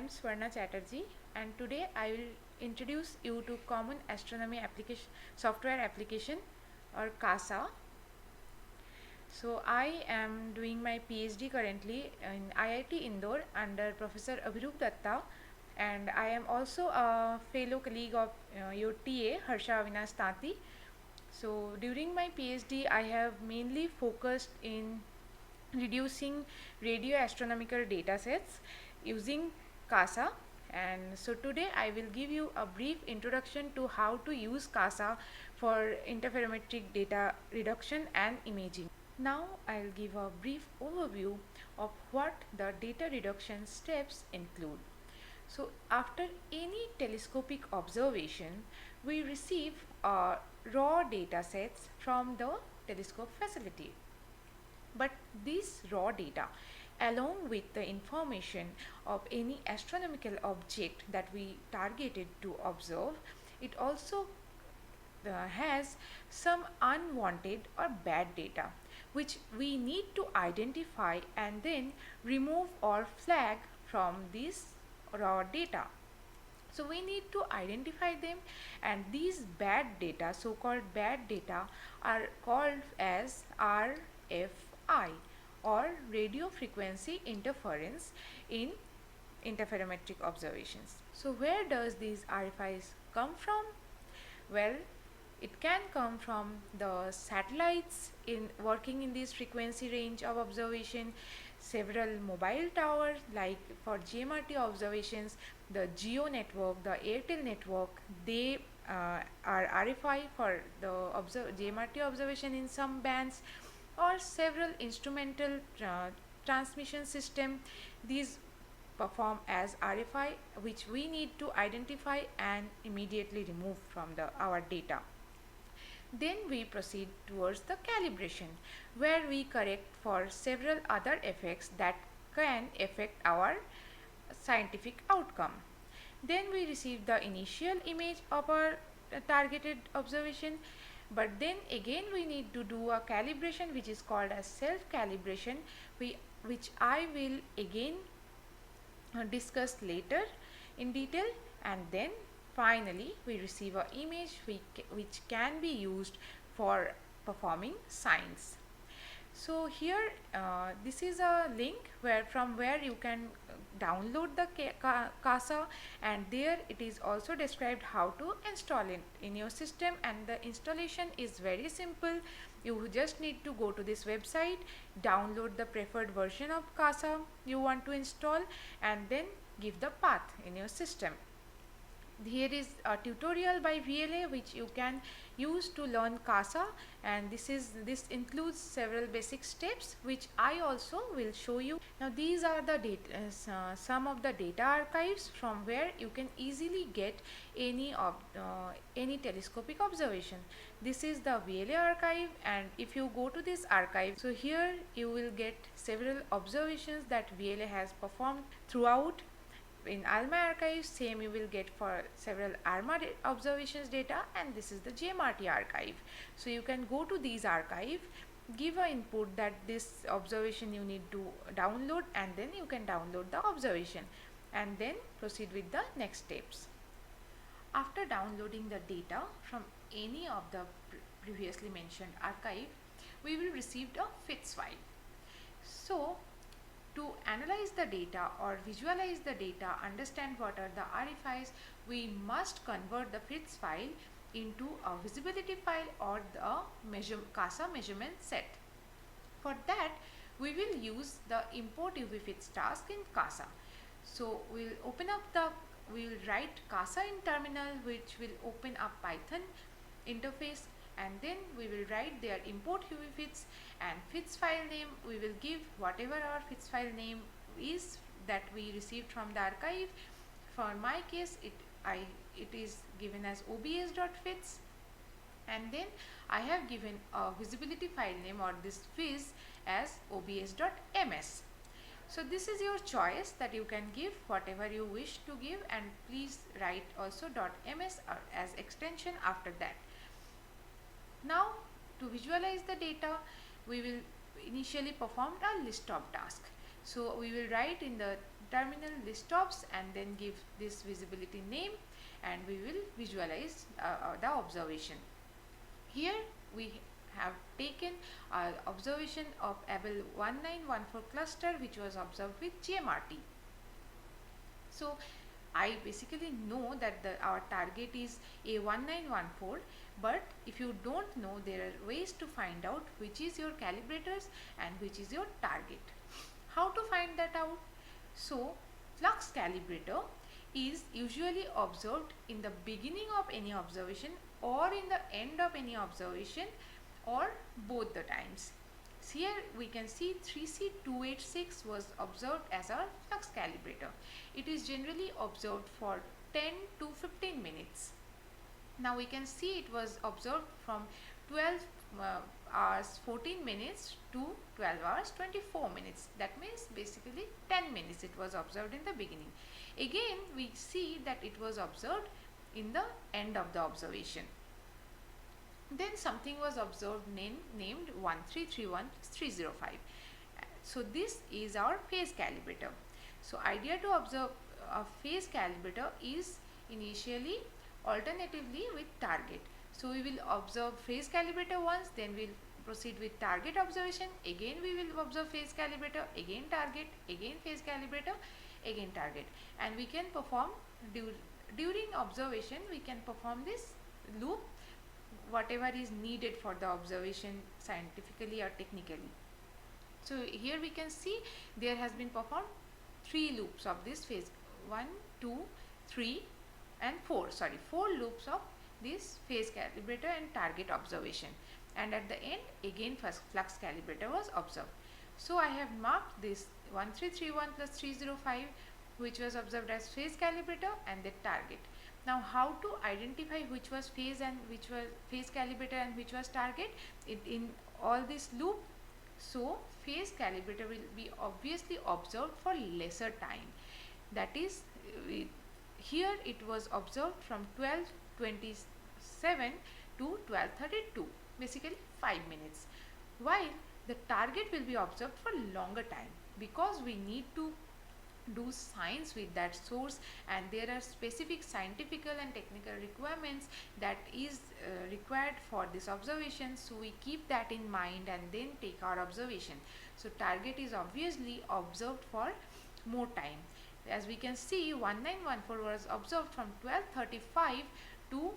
am Swarna Chatterjee, and today I will introduce you to Common Astronomy Application Software Application or CASA. So I am doing my PhD currently in IIT Indore under Professor Abhirup Datta, and I am also a fellow colleague of your TA Harsha Avinash Tanti. So during my PhD I have mainly focused in reducing radio astronomical data sets using CASA, and so today I will give you a brief introduction to how to use CASA for interferometric data reduction and imaging. Now I'll give a brief overview of what the data reduction steps include. So after any telescopic observation, we receive raw data sets from the telescope facility. But this raw data, along with the information of any astronomical object that we targeted to observe, it also has some unwanted or bad data which we need to identify and then remove or flag from this raw data. So we need to identify them, and these bad data, so called bad data, are called as RFI or radio frequency interference in interferometric observations. So where does these RFIs come from? Well, it can come from the satellites in working in this frequency range of observation, several mobile towers like for GMRT observations, the Geo network, the Airtel network, they are RFI for the GMRT observation in some bands, or several instrumental transmission system. These perform as RFI, which we need to identify and immediately remove from our data. Then we proceed towards the calibration, where we correct for several other effects that can affect our scientific outcome. Then we receive the initial image of our targeted observation, but then again we need to do a calibration which is called as self-calibration, which I will again discuss later in detail. And then finally we receive an image which can be used for performing science. So here this is a link from where you can download the CASA, and there it is also described how to install it in your system, and the installation is very simple. You just need to go to this website, download the preferred version of CASA you want to install, and then give the path in your system. Here is a tutorial by VLA which you can use to learn CASA, and this includes several basic steps which I also will show you. Now these are the data, some of the data archives from where you can easily get any telescopic observation. This is the VLA archive, and if you go to this archive, so here you will get several observations that VLA has performed throughout. In ALMA archive, same you will get for several ARMA observations data, and this is the GMRT archive. So you can go to these archive, give a input that this observation you need to download, and then you can download the observation and then proceed with the next steps. After downloading the data from any of the previously mentioned archive, we will receive a FITS file. So to analyze the data or visualize the data, understand what are the RFIs, we must convert the FITS file into a visibility file or the CASA measurement set. For that, we will use the import UV FITS task in CASA. So we will write CASA in terminal, which will open up Python interface, and then we will write their import UV FITS, and FITS file name we will give whatever our FITS file name is that we received from the archive. For my case it is given as obs.fits, and then I have given a visibility file name or this viz as obs.ms. So this is your choice that you can give whatever you wish to give, and please write also .ms as extension after that. Now to visualize the data, we will initially perform a list of tasks. So we will write in the terminal list stops and then give this visibility name, and we will visualize the observation. Here we have taken observation of Abel 1914 cluster, which was observed with GMRT. So I basically know that our target is A1914, but if you don't know, there are ways to find out which is your calibrators and which is your target. How to find that out? So flux calibrator is usually observed in the beginning of any observation or in the end of any observation, or both the times. So here we can see 3C286 was observed as our flux calibrator. It is generally observed for 10 to 15 minutes. Now we can see it was observed from 12 hours 14 minutes to 12 hours 24 minutes. That means basically 10 minutes it was observed in the beginning. Again we see that it was observed in the end of the observation. Then something was observed named 1331+305. So this is our phase calibrator. So idea to observe a phase calibrator is initially alternatively with target. So we will observe phase calibrator once, then we'll proceed with target observation. Again we will observe phase calibrator, again target, again phase calibrator, again target. And we can perform during observation, we can perform this loop whatever is needed for the observation scientifically or technically. So here we can see there has been performed 3 loops of this phase, 1, 2, 3 and 4 loops of this phase calibrator and target observation, and at the end again first flux calibrator was observed. So I have marked this 1331+305, which was observed as phase calibrator and the target. Now how to identify which was phase and which was phase calibrator and which was target in all this loop? So phase calibrator will be obviously observed for lesser time. That is, here it was observed from 12:27 to 12:32, basically 5 minutes. While the target will be observed for longer time, because we need to do science with that source and there are specific scientific and technical requirements that is required for this observation. So we keep that in mind and then take our observation. So target is obviously observed for more time. As we can see, 1914 was observed from 12:35 to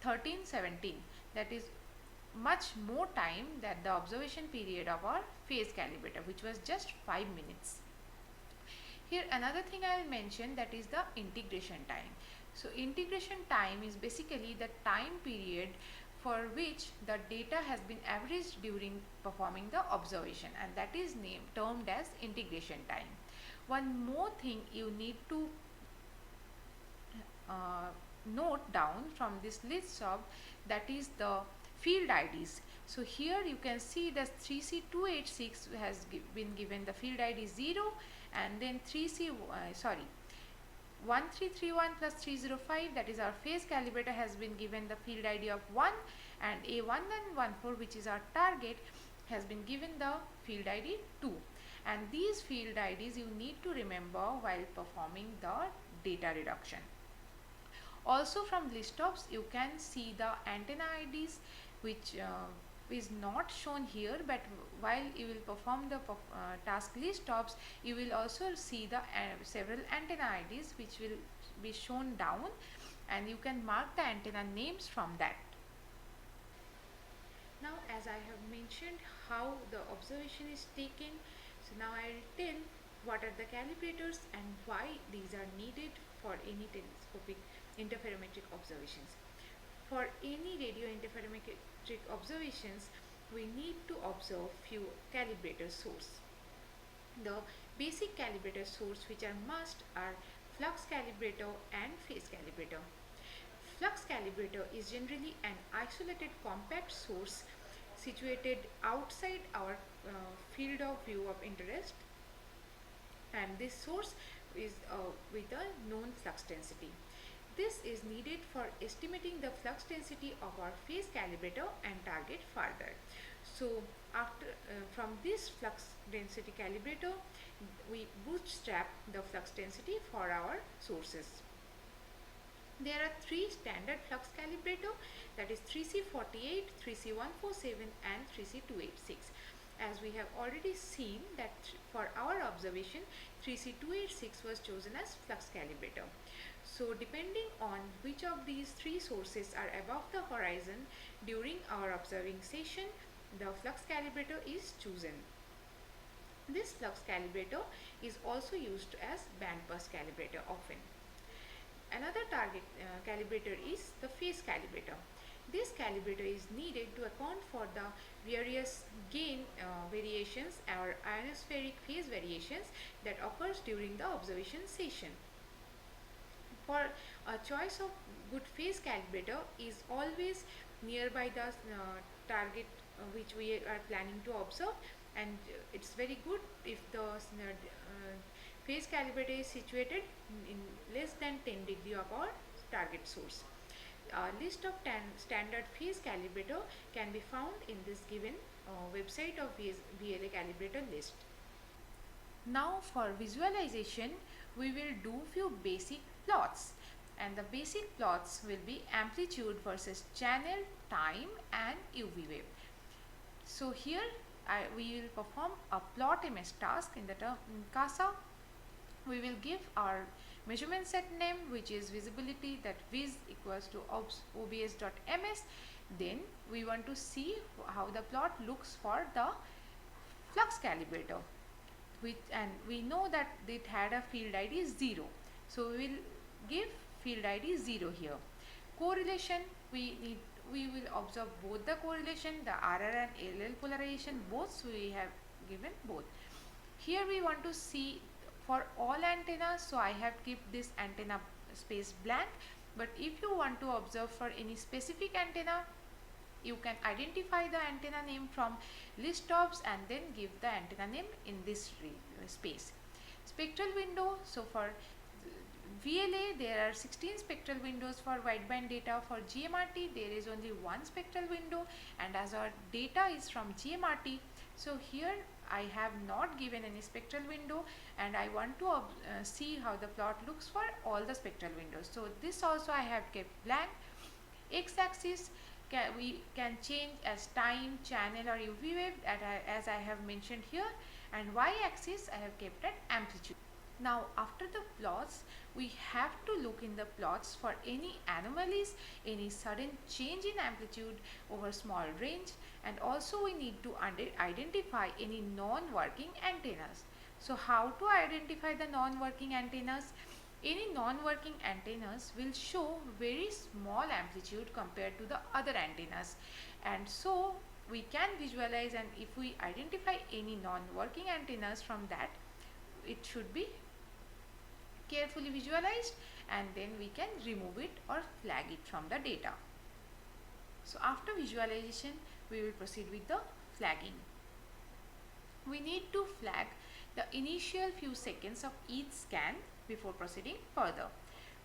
13:17. That is much more time than the observation period of our phase calibrator, which was just 5 minutes. Here another thing I will mention, that is the integration time. So integration time is basically the time period for which the data has been averaged during performing the observation, and that is termed as integration time. One more thing you need to note down from this list of, that is the field IDs. So here you can see that 3C286 has been given the field ID 0, and then 1331+305, that is our phase calibrator, has been given the field ID of 1, and A1914, which is our target, has been given the field ID 2. And these field IDs you need to remember while performing the data reduction. Also from list stops you can see the antenna IDs, which is not shown here, but while you will perform the task list stops, you will also see the several antenna IDs which will be shown down, and you can mark the antenna names from that. Now as I have mentioned how the observation is taken, so now I will tell what are the calibrators and why these are needed for any telescopic interferometric observations. For any radio interferometric observations, we need to observe few calibrator source. The basic calibrator source which are must are flux calibrator and phase calibrator. Flux calibrator is generally an isolated compact source situated outside our field of view of interest, and this source is with a known flux density. This is needed for estimating the flux density of our phase calibrator and target further. So after from this flux density calibrator, we bootstrap the flux density for our sources. There are three standard flux calibrator, that is 3C48, 3C147 and 3C286. As we have already seen that for our observation 3C286 was chosen as flux calibrator. So depending on which of these three sources are above the horizon during our observing session, the flux calibrator is chosen. This flux calibrator is also used as bandpass calibrator often. Another target calibrator is the phase calibrator. This calibrator is needed to account for the various gain variations or ionospheric phase variations that occurs during the observation session. For a choice of good phase calibrator is always nearby the target which we are planning to observe, and it's very good if the phase calibrator is situated in less than 10 degree of our target source. A list of 10 standard phase calibrator can be found in this given website of VLA calibrator list. Now for visualization, we will do few basic plots, and the basic plots will be amplitude versus channel, time and UV wave. So here we will perform a plot MS task in the CASA. We will give our measurement set name, which is visibility, that viz equals to obs.ms. Then we want to see how the plot looks for the flux calibrator, and we know that it had a field ID 0. So we will give field ID 0 here. Correlation, we will observe both the correlation, the RR and LL polarization, both, so we have given both. Here we want to see for all antennas, so I have kept this antenna space blank, but if you want to observe for any specific antenna, you can identify the antenna name from list jobs and then give the antenna name in this space. Spectral window, so for VLA there are 16 spectral windows for wideband data. For GMRT there is only one spectral window, and as our data is from GMRT, so here I have not given any spectral window, and I want to see how the plot looks for all the spectral windows. So this also I have kept blank. X-axis we can change as time, channel or UV wave as I have mentioned here, and y-axis I have kept at amplitude. Now after the plots, we have to look in the plots for any anomalies, any sudden change in amplitude over small range, and also we need to identify any non-working antennas. So how to identify the non-working antennas? Any non-working antennas will show very small amplitude compared to the other antennas, and so we can visualize, and if we identify any non-working antennas from that, it should be carefully visualized, and then we can remove it or flag it from the data. So after visualization, we will proceed with the flagging. We need to flag the initial few seconds of each scan before proceeding further.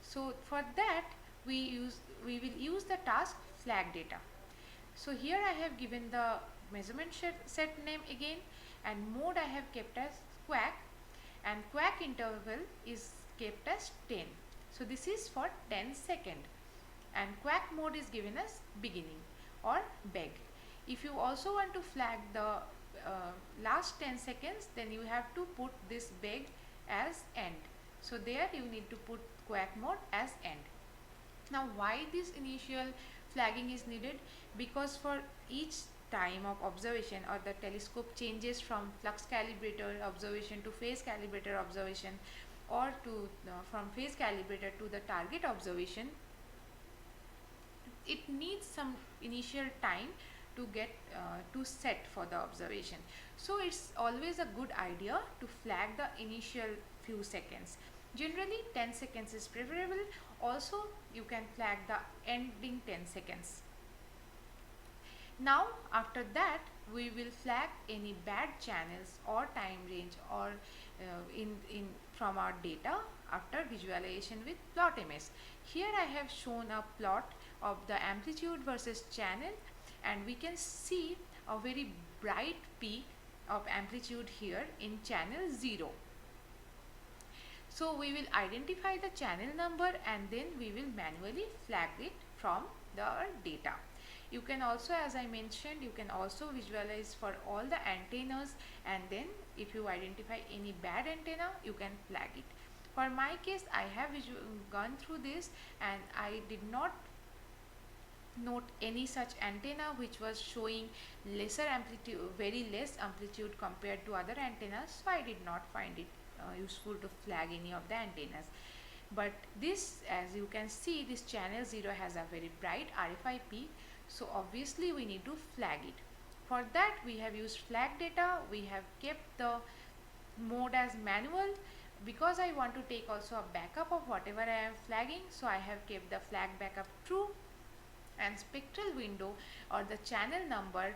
So for that we will use the task flag data. So here I have given the measurement set name again, and mode I have kept as quack, and quack interval is kept as 10. So this is for 10 seconds, and quack mode is given as beginning or beg. If you also want to flag the last 10 seconds, then you have to put this beg as end. So there you need to put quack mode as end. Now why this initial flagging is needed? Because for each time of observation, or the telescope changes from flux calibrator observation to phase calibrator observation, or to from phase calibrator to the target observation, it needs some initial time to get to set for the observation. So it's always a good idea to flag the initial few seconds. Generally 10 seconds is preferable. Also you can flag the ending 10 seconds. Now after that we will flag any bad channels or time range or from our data after visualization with plot MS. Here I have shown a plot of the amplitude versus channel, and we can see a very bright peak of amplitude here in channel 0. So we will identify the channel number and then we will manually flag it from the data. You can also, as I mentioned, you can also visualize for all the antennas, and then if you identify any bad antenna, you can flag it. For my case, I have gone through this and I did not note any such antenna which was showing lesser amplitude, very less amplitude compared to other antennas, so I did not find it useful to flag any of the antennas. But this, as you can see, this channel 0 has a very bright RFI peak, so obviously we need to flag it. For that we have used flag data. We have kept the mode as manual because I want to take also a backup of whatever I am flagging, so I have kept the flag backup true, and spectral window or the channel number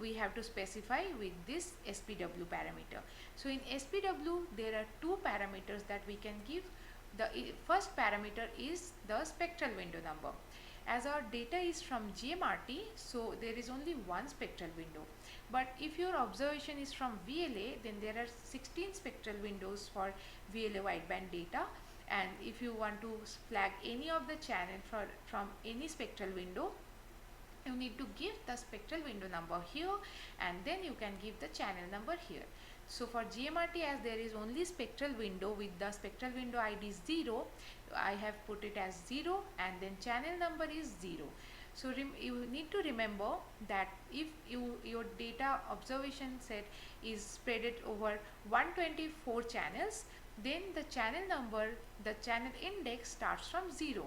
we have to specify with this SPW parameter. So in SPW there are two parameters that we can give. The first parameter is the spectral window number. As our data is from GMRT, so there is only one spectral window. But if your observation is from VLA, then there are 16 spectral windows for VLA wideband data. And if you want to flag any of the channel from any spectral window, you need to give the spectral window number here, and then you can give the channel number here. So for GMRT, as there is only spectral window with the spectral window ID 0, I have put it as 0, and then channel number is 0. So you need to remember that if your data observation set is spread over 124 channels, then the channel number, the channel index starts from 0.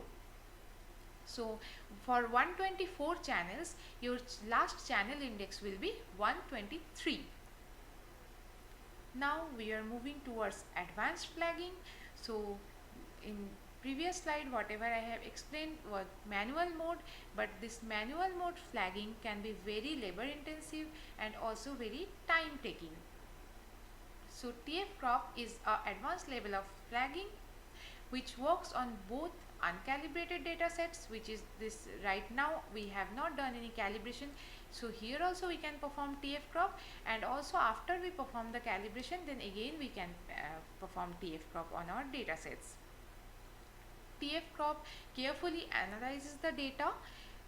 So for 124 channels, your last channel index will be 123. Now we are moving towards advanced flagging. So in previous slide, whatever I have explained was manual mode, but this manual mode flagging can be very labor intensive and also very time taking. So TF crop is an advanced level of flagging which works on both uncalibrated data sets, which is this. Right now we have not done any calibration, so here also we can perform TF crop, and also after we perform the calibration, then again we can perform TF crop on our data sets. TF crop carefully analyzes the data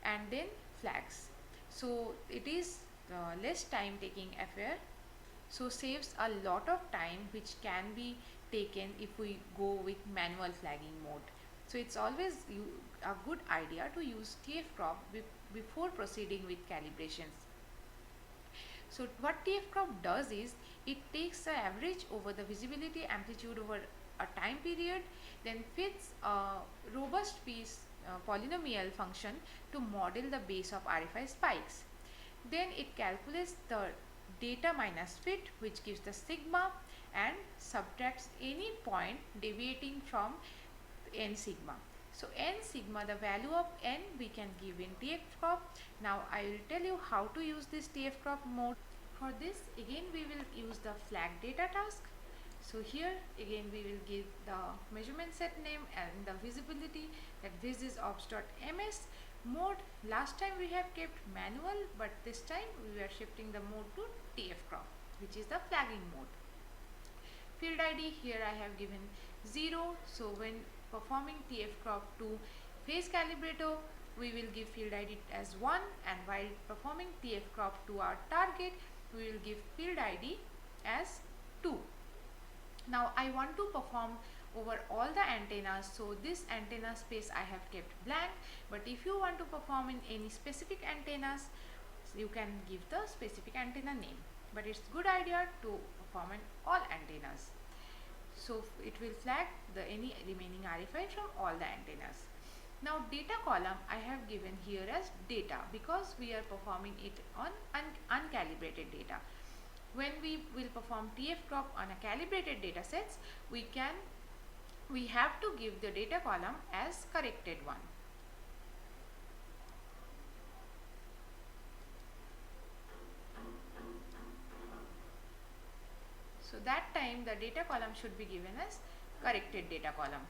and then flags, so it is less time taking affair, so saves a lot of time which can be taken if we go with manual flagging mode. So it's always a good idea to use TF crop before proceeding with calibrations. So what TF crop does is it takes the average over the visibility amplitude over a time period, then fits a robust piece polynomial function to model the base of RFI spikes. Then it calculates the data minus fit, which gives the sigma, and subtracts any point deviating from n sigma. So n sigma, the value of n we can give in TF crop. Now I will tell you how to use this TF crop mode. For this, again we will use the flag data task. So here again we will give the measurement set name and the visibility, that this is ops.ms. Mode, last time we have kept manual, but this time we are shifting the mode to TF crop, which is the flagging mode. Field ID, here I have given 0, so when performing TF crop to phase calibrator, we will give field ID as 1, and while performing TF crop to our target, we will give field ID as 2. Now I want to perform over all the antennas, so this antenna space I have kept blank, but if you want to perform in any specific antennas, you can give the specific antenna name, but it's good idea to perform in all antennas. So it will flag the any remaining RFI from all the antennas. Now data column I have given here as data because we are performing it on uncalibrated data. When we will perform TF crop on a calibrated data sets, we have to give the data column as corrected one. So that time the data column should be given as corrected data column.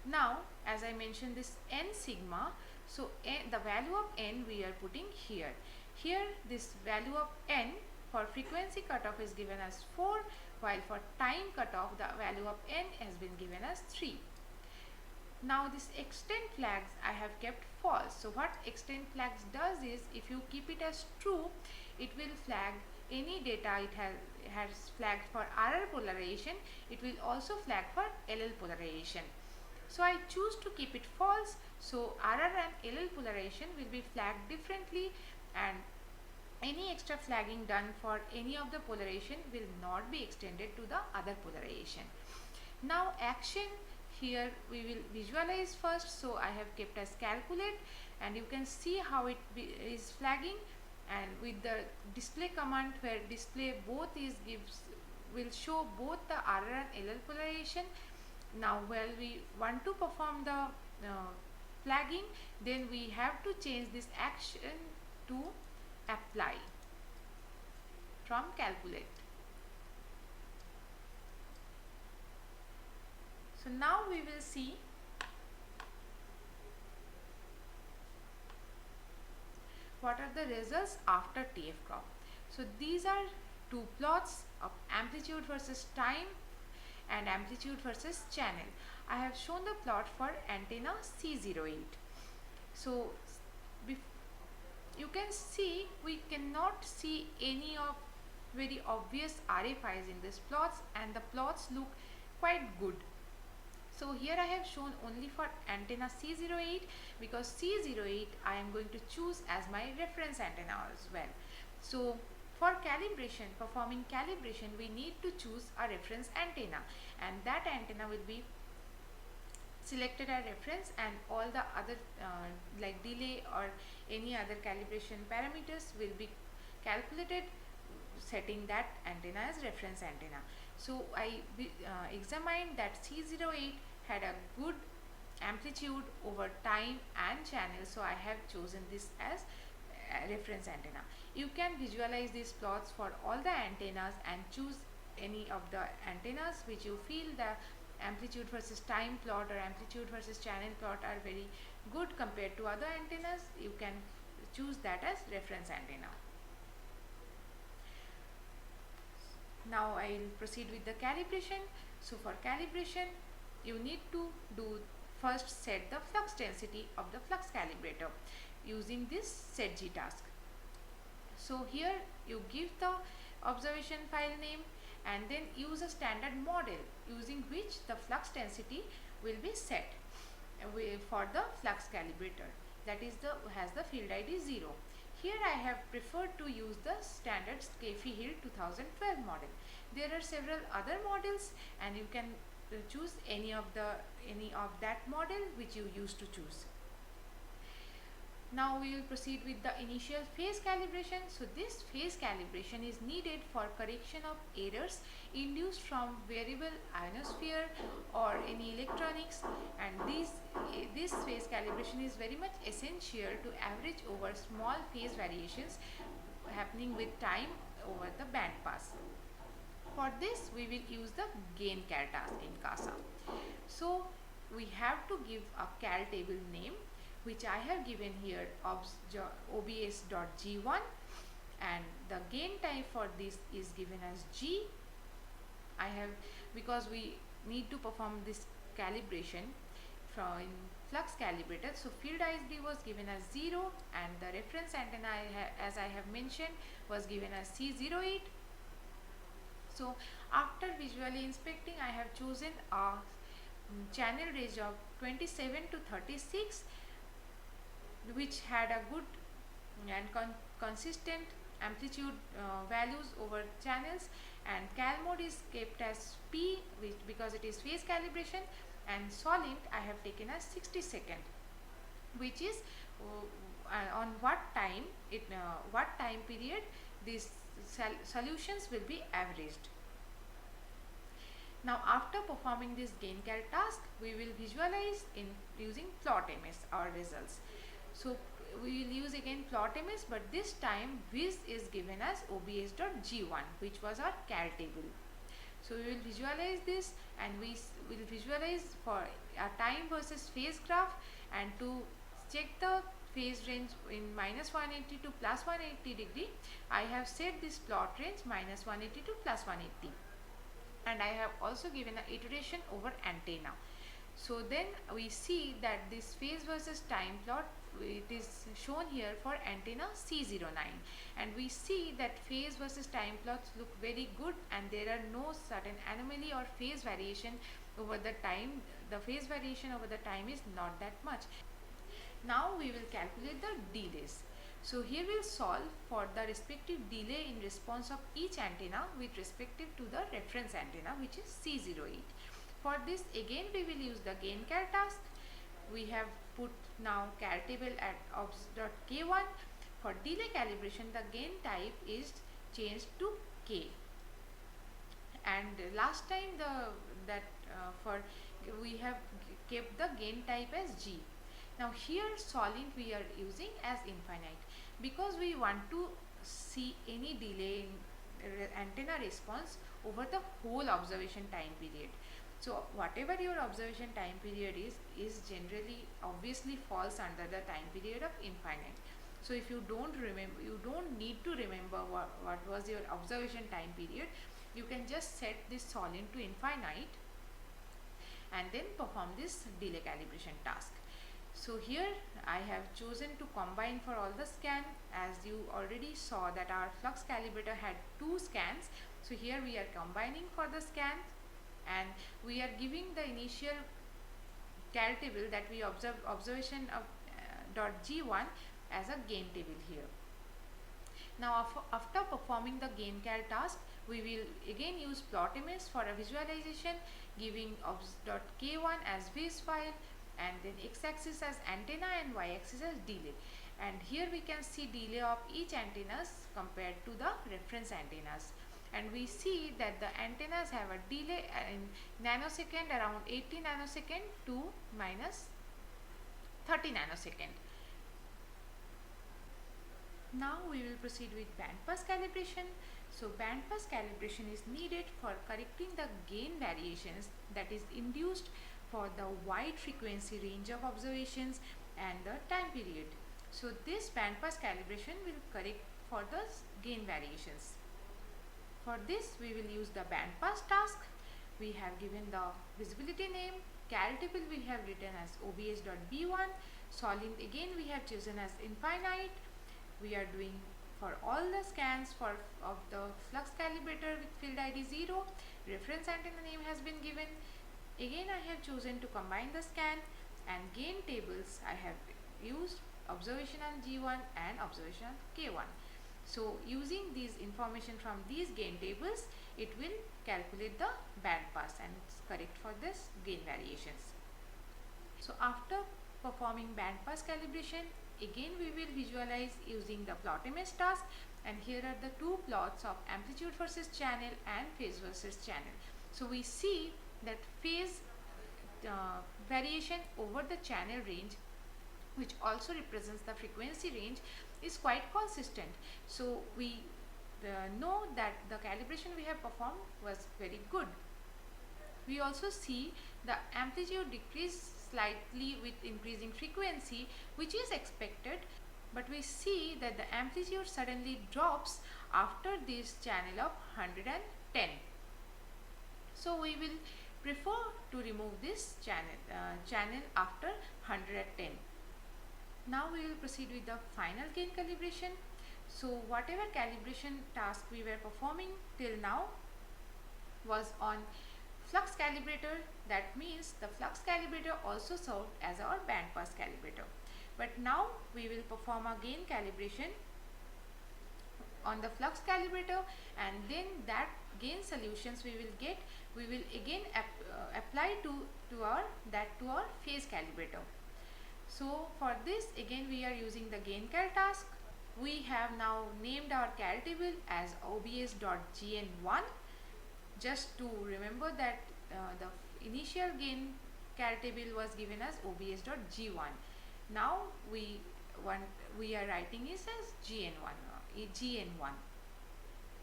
Now as I mentioned this n sigma, so the value of n we are putting here. Here this value of n for frequency cutoff is given as 4, while for time cutoff the value of n has been given as 3. Now this extend flags I have kept false. So what extend flags does is, if you keep it as true, it will flag any data it has flagged for RR polarization. It will also flag for LL polarization. So I choose to keep it false. So RR and LL polarization will be flagged differently, and any extra flagging done for any of the polarization will not be extended to the other polarization. Now action, here we will visualize first. So I have kept as calculate, and you can see how it is flagging, and with the display command where display both is will show both the RR and LL polarization. Now while we want to perform the flagging, then we have to change this action to apply from calculate. So now we will see what are the results after TF crop. So these are two plots of amplitude versus time and amplitude versus channel. I have shown the plot for antenna C08. So you can see we cannot see any of very obvious RFIs in these plots, and the plots look quite good. So here I have shown only for antenna C08, because C08 I am going to choose as my reference antenna as well. So for calibration, performing calibration, we need to choose a reference antenna, and that antenna will be selected as reference, and all the other like delay or any other calibration parameters will be calculated setting that antenna as reference antenna. So I examined that C08 had a good amplitude over time and channel, so I have chosen this as reference antenna. You can visualize these plots for all the antennas and choose any of the antennas which you feel the amplitude versus time plot or amplitude versus channel plot are very good compared to other antennas. You can choose that as reference antenna. Now I will proceed with the calibration. So for calibration, you need to do first set the flux density of the flux calibrator using this setg task. So here you give the observation file name and then use a standard model using which the flux density will be set for the flux calibrator, that is has the field ID 0. Here I have preferred to use the standard Scafie Hill 2012 model. There are several other models, and you can choose any of that model which you used to choose. Now we will proceed with the initial phase calibration. So this phase calibration is needed for correction of errors induced from variable ionosphere or any electronics, and this phase calibration is very much essential to average over small phase variations happening with time over the band pass. For this we will use the gain cal task in CASA. So we have to give a cal table name, which I have given here obs.g1, and the gain type for this is given as G. Because we need to perform this calibration from flux calibrator, so field ID was given as 0, and the reference antenna as I have mentioned was given as C08. So after visually inspecting, I have chosen a channel range of 27 to 36, which had a good and consistent amplitude values over channels, and cal mode is kept as P, because it is phase calibration, and solent I have taken as 60 second, which is on what time period these solutions will be averaged. Now after performing this gain cal task, we will visualize in using plot ms our results. So we will use again plot ms, but this time viz is given as obs.g1, which was our cal table. So we will visualize this, and we will visualize for a time versus phase graph, and to check the phase range in minus 180 to plus 180 degree, I have set this plot range minus 180 to plus 180, and I have also given an iteration over antenna. So then we see that this phase versus time plot, it is shown here for antenna C09, and we see that phase versus time plots look very good, and there are no sudden anomaly or phase variation over the time. The phase variation over the time is not that much. Now we will calculate the delays. So here we will solve for the respective delay in response of each antenna with respective to the reference antenna, which is C08. For this again we will use the gain cal task. We have put now cal table at obs.k1. For delay calibration, the gain type is changed to K, and last time we have kept the gain type as G. Now here solent we are using as infinite, because we want to see any delay in antenna response over the whole observation time period. So whatever your observation time period is generally obviously falls under the time period of infinite. So if you don't remember, you don't need to remember what was your observation time period. You can just set this solent to infinite and then perform this delay calibration task. So here I have chosen to combine for all the scan, as you already saw that our flux calibrator had 2 scans. So here we are combining for the scan, and we are giving the initial cal table that we observation of .g1 as a gain table here. Now after performing the gain cal task, we will again use plot image for a visualization, giving obs.k1 as vis file, and then x-axis as antenna and y-axis as delay. And here we can see delay of each antennas compared to the reference antennas, and we see that the antennas have a delay in nanosecond around 80 nanosecond to minus 30 nanosecond. Now we will proceed with bandpass calibration. So bandpass calibration is needed for correcting the gain variations that is induced for the wide frequency range of observations and the time period. So this bandpass calibration will correct for the gain variations. For this we will use the bandpass task. We have given the visibility name, cal table we have written as obs.b1, solent again we have chosen as infinite. We are doing for all the scans of the flux calibrator with field ID 0, reference antenna name has been given. Again I have chosen to combine the scan, and gain tables I have used observation on G1 and observation on K1. So using these information from these gain tables, it will calculate the bandpass and correct for this gain variations. So after performing bandpass calibration, again we will visualize using the plot image task, and here are the 2 plots of amplitude versus channel and phase versus channel. So we see that phase variation over the channel range, which also represents the frequency range, is quite consistent. So we know that the calibration we have performed was very good. We also see the amplitude decrease slightly with increasing frequency, which is expected, but we see that the amplitude suddenly drops after this channel of 110. So we will prefer to remove this channel after 110. Now we will proceed with the final gain calibration. So whatever calibration task we were performing till now was on flux calibrator. That means the flux calibrator also served as our bandpass calibrator. But now we will perform a gain calibration on the flux calibrator, and then that gain solutions we will get, we will again apply to our phase calibrator. So for this again we are using the gain cal task. We have now named our cal table as obs.gn1, just to remember that the initial gain cal table was given as obs.g1. Now we are writing it as gn1.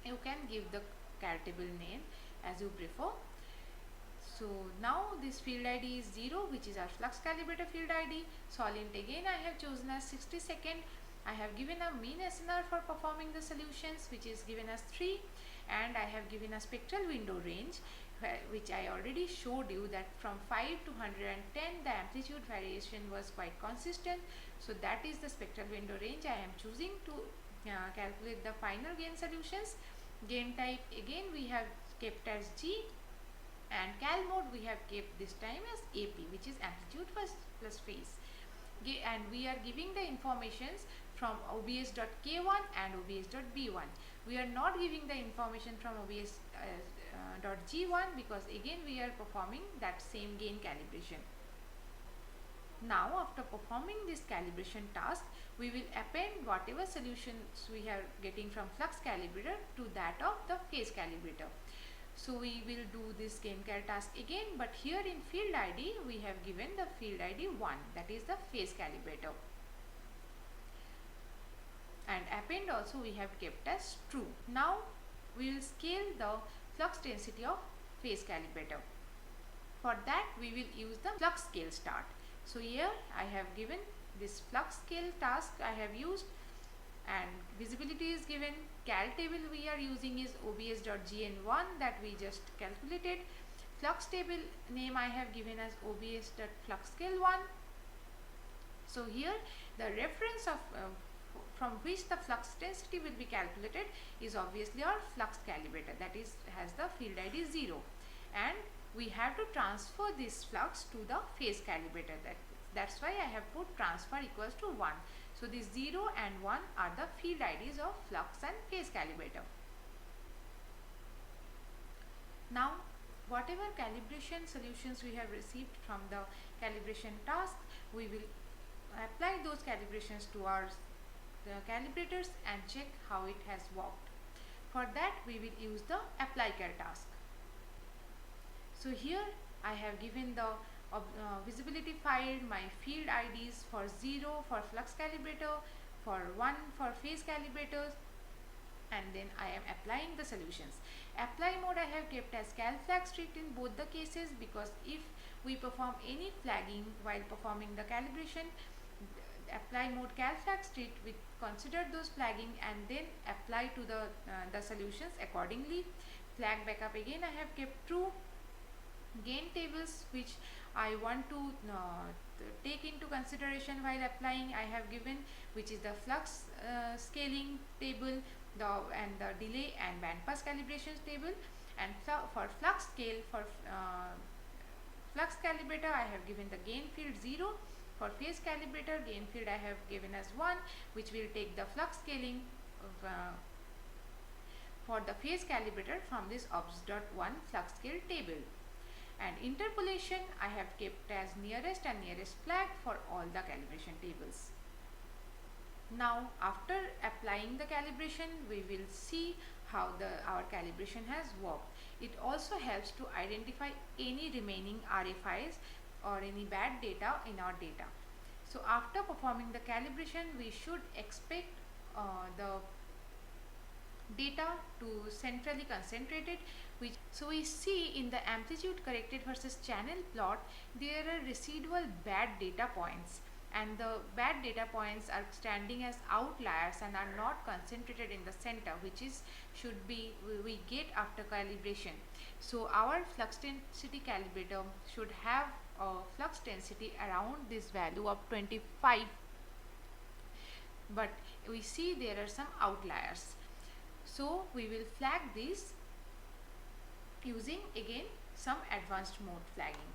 You can give the cal table name as you prefer. So now this field ID is 0, which is our flux calibrator field ID. Solent again I have chosen as 60 second. I have given a mean SNR for performing the solutions, which is given as 3, and I have given a spectral window range, which I already showed you that from 5 to 110 the amplitude variation was quite consistent. So that is the spectral window range I am choosing to calculate the final gain solutions. Gain type again we have kept as G, and cal mode we have kept this time as AP, which is amplitude plus phase. And we are giving the informations from obs.k1 and obs.b1. We are not giving the information from obs.g1 because again we are performing that same gain calibration. Now after performing this calibration task, we will append whatever solutions we are getting from flux calibrator to that of the phase calibrator. So we will do this gain cal task again, but here in field ID we have given the field ID 1, that is the phase calibrator, and append also we have kept as true. Now we will scale the flux density of phase calibrator. For that we will use the flux scale start. So here I have given this flux scale task I have used, and visibility is given. Cal table we are using is obs.gn1 that we just calculated. Flux table name I have given as obs.fluxscale1. So here the reference of from which the flux density will be calculated is obviously our flux calibrator, that is has the field ID 0, and we have to transfer this flux to the phase calibrator. That's why I have put transfer equals to 1. So these 0 and 1 are the field IDs of flux and phase calibrator. Now whatever calibration solutions we have received from the calibration task, we will apply those calibrations to our calibrators and check how it has worked. For that we will use the apply cal task. So here I have given the visibility file, my field IDs for 0 for flux calibrator, for 1 for phase calibrators, and then I am applying the solutions. Apply mode I have kept as cal flag strict in both the cases, because if we perform any flagging while performing the calibration, apply mode cal flag strict, we consider those flagging and then apply to the solutions accordingly. Flag backup again I have kept true. Gain tables which I want to take into consideration while applying I have given, which is the flux scaling table, and the delay and bandpass calibrations table. And for flux scale, for flux calibrator I have given the gain field 0. For phase calibrator, gain field I have given as 1, which will take the flux scaling for the phase calibrator from this obs.1 flux scale table. And interpolation I have kept as nearest and nearest flag for all the calibration tables. Now after applying the calibration, we will see how our calibration has worked. It also helps to identify any remaining RFIs or any bad data in our data. So after performing the calibration, we should expect the data to centrally concentrated. So we see in the amplitude corrected versus channel plot, there are residual bad data points, and the bad data points are standing as outliers and are not concentrated in the center, which is we get after calibration. So our flux density calibrator should have a flux density around this value of 25, but we see there are some outliers. So we will flag these using again some advanced mode flagging.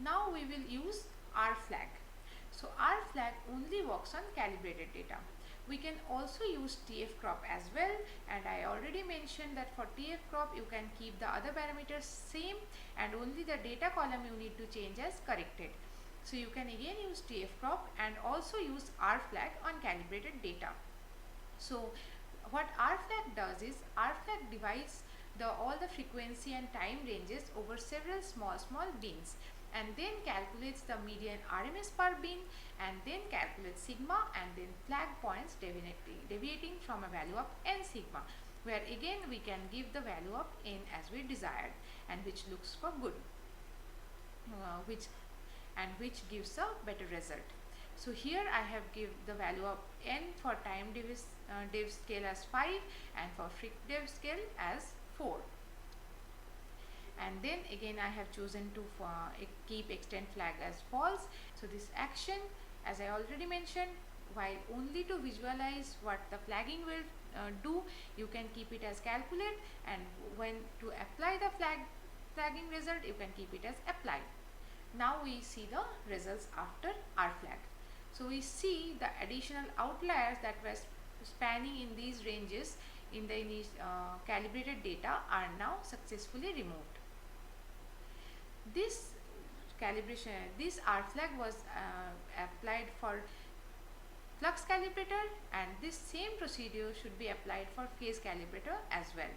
Now we will use R flag. So R flag only works on calibrated data. We can also use TF crop as well, and I already mentioned that for TF crop you can keep the other parameters same and only the data column you need to change as corrected. So you can again use TF crop and also use R flag on calibrated data. So what R flag does is R flag divides all the frequency and time ranges over several small bins, and then calculates the median RMS per bin, and then calculates sigma, and then flag points deviating from a value of n sigma. where again we can give the value of n as we desired, and which looks for good, which gives a better result. So here I have give the value of n for time div scale as 5 and for freq div scale as 4. And then again I have chosen to keep extend flag as false. So this action, as I already mentioned, while only to visualize what the flagging will do, you can keep it as calculate, and when to apply the flagging result, you can keep it as apply. Now we see the results after R flag. So we see the additional outliers that were spanning in these ranges in the calibrated data are now successfully removed. This R flag was applied for flux calibrator, and this same procedure should be applied for phase calibrator as well.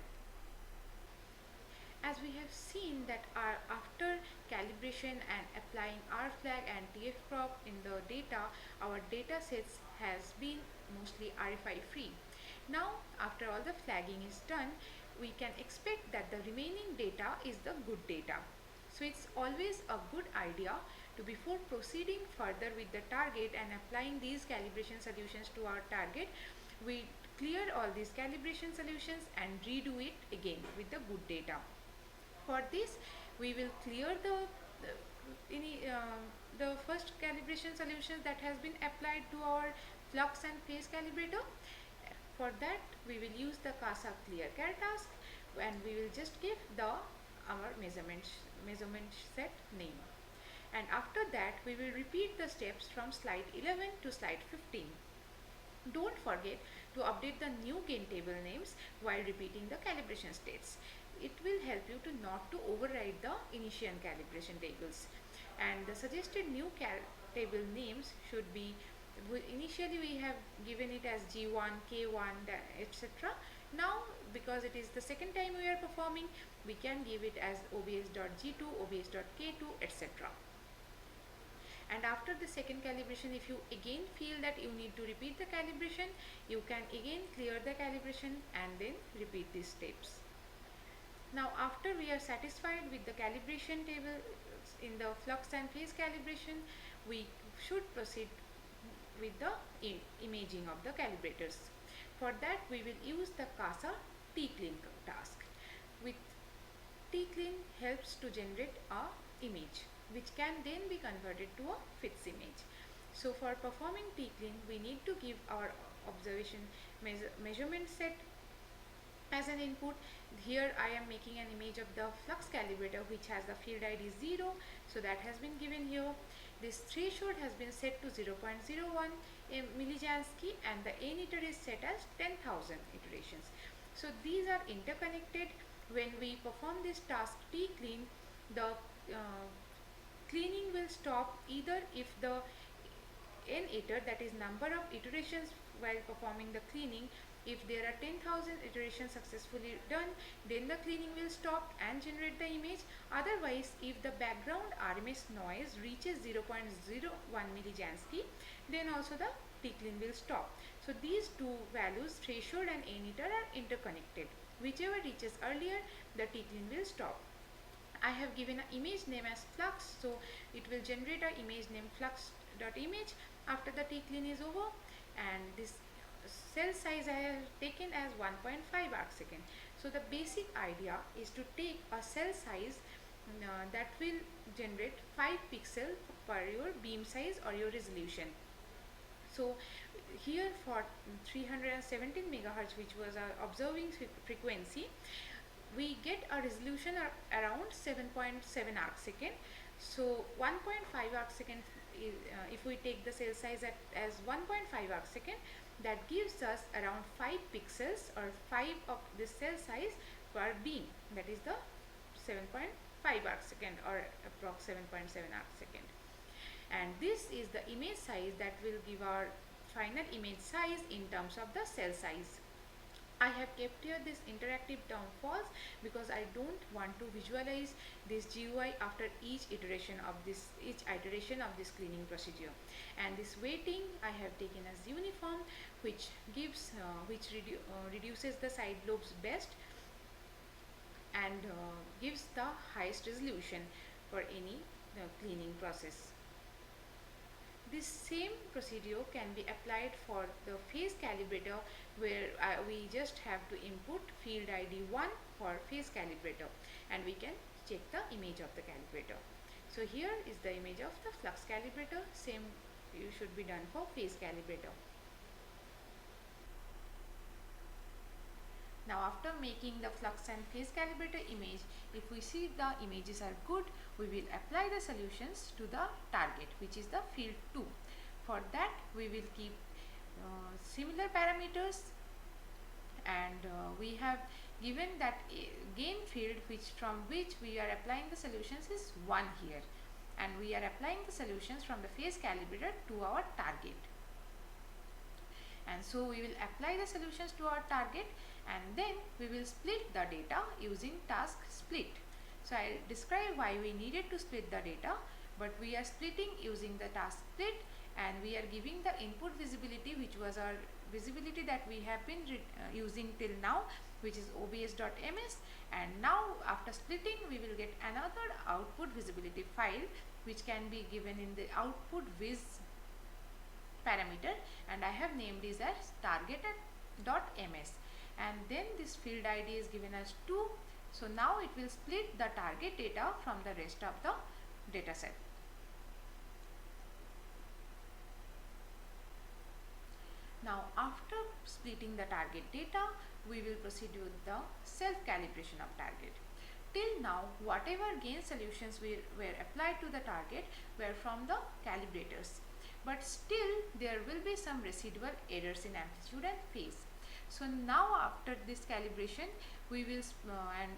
As we have seen that after calibration and applying R flag and TF crop in the data, our data sets has been mostly RFI free. Now after all the flagging is done, we can expect that the remaining data is the good data. So it's always a good idea to, before proceeding further with the target and applying these calibration solutions to our target, we clear all these calibration solutions and redo it again with the good data. For this, we will clear the first calibration solutions that has been applied to our flux and phase calibrator. For that, we will use the CASA clear care task, and we will just give our measurement set name. And after that, we will repeat the steps from slide 11 to slide 15. Don't forget to update the new gain table names while repeating the calibration states. It will help you to not to override the initial calibration tables. And the suggested new table names should be, initially we have given it as G1, K1, etc. Now, because it is the second time we are performing, we can give it as obs.g2, obs.k2, etc. And after the second calibration, if you again feel that you need to repeat the calibration, you can again clear the calibration and then repeat these steps. Now after we are satisfied with the calibration table in the flux and phase calibration, we should proceed with the imaging of the calibrators. For that, we will use the CASA T-clean task. With T-clean helps to generate a image which can then be converted to a FITS image. So for performing T-clean, we need to give our observation measurement set as an input. Here I am making an image of the flux calibrator which has the field ID 0, so that has been given here. This threshold has been set to 0.01 millijansky and the n iter is set as 10,000 iterations. So these are interconnected. When we perform this task T-clean, the cleaning will stop either if the n iter, that is number of iterations while performing the cleaning, if there are 10,000 iterations successfully done, then the cleaning will stop and generate the image. Otherwise, if the background RMS noise reaches 0.01 millijansky, then also the T-clean will stop. So these two values, threshold and n iter, are interconnected. Whichever reaches earlier, the T-clean will stop. I have given an image name as flux, so it will generate an image name flux.image after the T-clean is over, and this cell size I have taken as 1.5 arcsecond. So the basic idea is to take a cell size that will generate 5 pixels per your beam size or your resolution. So here for 317 megahertz, which was our observing frequency, we get a resolution around 7.7 arcsecond. So 1.5 arcsecond is, if we take the cell size as 1.5 arcsecond, that gives us around 5 pixels or 5 of the cell size per beam, that is the 7.5 arcsecond or approx 7.7 arcsecond. And this is the image size that will give our final image size in terms of the cell size. I have kept here this interactive term false because I don't want to visualize this GUI after each iteration of this cleaning procedure. And this weighting I have taken as uniform, which reduces the side lobes best and gives the highest resolution for any cleaning process. This same procedure can be applied for the phase calibrator, where we just have to input field ID 1 for phase calibrator, and we can check the image of the calibrator. So here is the image of the flux calibrator. Same you should be done for phase calibrator. Now after making the flux and phase calibrator image, if we see the images are good, we will apply the solutions to the target, which is the field 2. For that we will keep similar parameters, and we have given that gain field from which we are applying the solutions is 1 here, and we are applying the solutions from the phase calibrator to our target. And so we will apply the solutions to our target, and then we will split the data using task split. So I will describe why we needed to split the data, but we are splitting using the task split, and we are giving the input visibility, which was our visibility that we have been using till now, which is obs.ms, and now after splitting we will get another output visibility file, which can be given in the output viz parameter, and I have named this as target.ms, and then this field ID is given as 2. So now it will split the target data from the rest of the data set. Now after splitting the target data, we will proceed with the self-calibration of target. Till now, whatever gain solutions were applied to the target were from the calibrators, but still there will be some residual errors in amplitude and phase. So now after this calibration, we will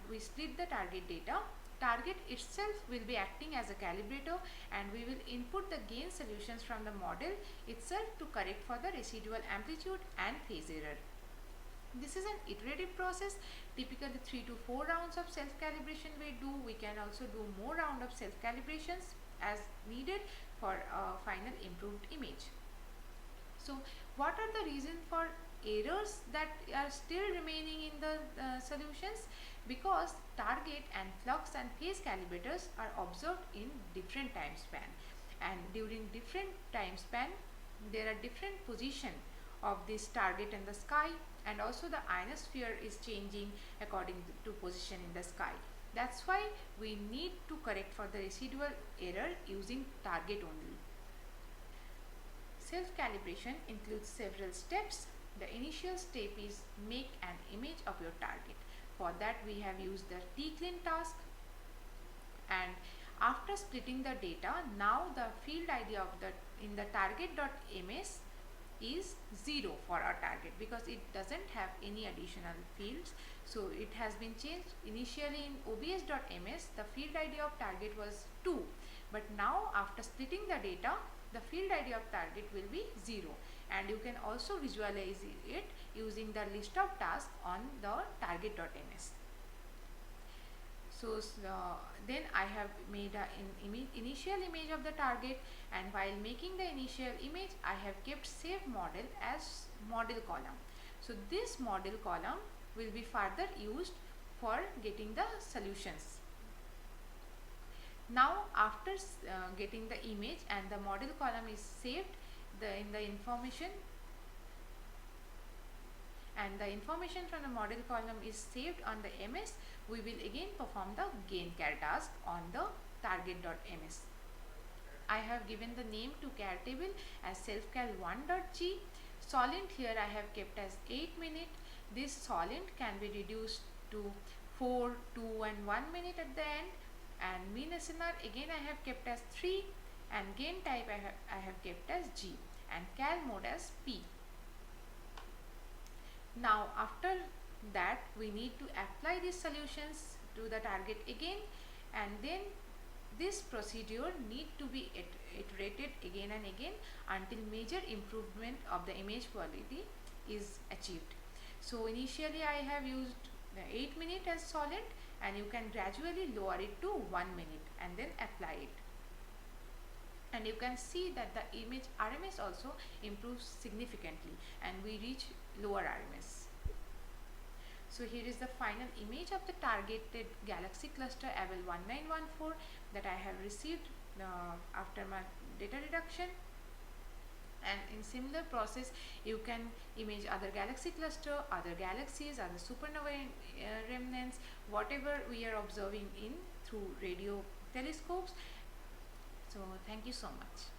we split the target data. Target itself will be acting as a calibrator, and we will input the gain solutions from the model itself to correct for the residual amplitude and phase error. This is an iterative process. Typically 3 to 4 rounds of self-calibration we do. We can also do more round of self-calibrations as needed for a final improved image. So what are the reasons for errors that are still remaining in the solutions? Because target and flux and phase calibrators are observed in different time span, and during different time span there are different position of this target in the sky, and also the ionosphere is changing according to position in the sky. That's why we need to correct for the residual error using target only. Self-calibration includes several steps. The initial step is make an image of your target. For that we have used the tclean task, and after splitting the data, now the field ID of in the target.ms is 0 for our target, because it doesn't have any additional fields. So it has been changed. Initially in obs.ms the field ID of target was 2, but now after splitting the data, the field ID of target will be 0, and you can also visualize it using the list of tasks on the target.ms. So then I have made an initial image of the target, and while making the initial image I have kept save model as model column. So this model column will be further used for getting the solutions. Now after getting the image and the model column is saved, in the information, and the information from the model column is saved on the ms, we will again perform the gain char task on the target.ms. I have given the name to char table as selfcal1.g. Solent here I have kept as 8 minute. This solent can be reduced to 4, 2 and 1 minute at the end, and mean SNR again I have kept as 3, and gain type I have kept as G, and cal mode as P. Now after that we need to apply these solutions to the target again, and then this procedure need to be iterated again and again until major improvement of the image quality is achieved. So initially I have used 8 minutes as solid, and you can gradually lower it to 1 minute and then apply it. And you can see that the image RMS also improves significantly, and we reach lower RMS. So here is the final image of the targeted galaxy cluster ABEL 1914 that I have received after my data reduction. And in similar process, you can image other galaxy cluster, other galaxies, other supernova remnants, whatever we are observing in through radio telescopes. So thank you so much.